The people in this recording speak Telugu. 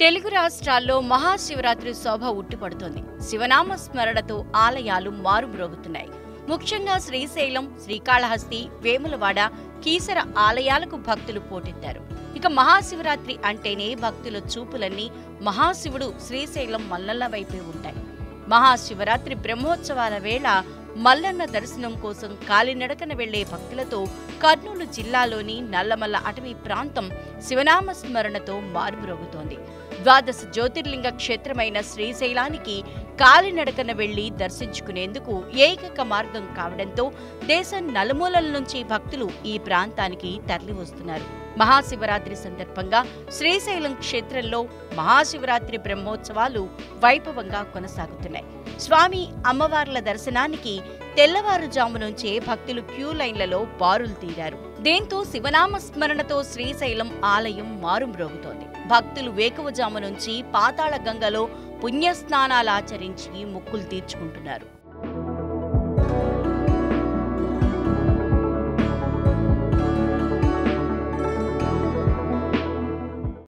తెలుగు రాష్ట్రాల్లో మహాశివరాత్రి శోభ ఉట్టిపడుతోంది. శివనామ స్మరణతో ఆలయాలు మారుమ్రోగుతున్నాయి. ముఖ్యంగా శ్రీశైలం, శ్రీకాళహస్తి, వేములవాడ, కీసర ఆలయాలకు భక్తులు పోటెత్తారు. ఇక మహాశివరాత్రి అంటేనే భక్తుల చూపులన్నీ మహాశివుడు శ్రీశైలం మల్లన్న వైపే ఉంటాయి. మహాశివరాత్రి బ్రహ్మోత్సవాల వేళ మల్లన్న దర్శనం కోసం కాలినడకన వెళ్లే భక్తులతో కర్నూలు జిల్లాలోని నల్లమల్ల అటవీ ప్రాంతం శివనామ స్మరణతో మారుమ్రోగుతోంది. ద్వాదశ జ్యోతిర్లింగ క్షేత్రమైన శ్రీశైలానికి కాలినడకన వెళ్లి దర్శించుకునేందుకు ఏకైక మార్గం కావడంతో దేశం నలుమూలల నుంచి భక్తులు ఈ ప్రాంతానికి తరలివస్తున్నారు. మహాశివరాత్రి సందర్భంగా శ్రీశైలం క్షేత్రంలో మహాశివరాత్రి బ్రహ్మోత్సవాలు వైభవంగా కొనసాగుతున్నాయి. స్వామి అమ్మవార్ల దర్శనానికి తెల్లవారుజాము నుంచే భక్తులు క్యూ లైన్లలో బారులు తీరారు. దీంతో శివనామ స్మరణతో శ్రీశైలం ఆలయం మారుమ్రోగుతోంది. భక్తులు వేకువజాము నుంచి పాతాళ గంగలో పుణ్యస్నానాలాచరించి మొక్కులు తీర్చుకుంటున్నారు.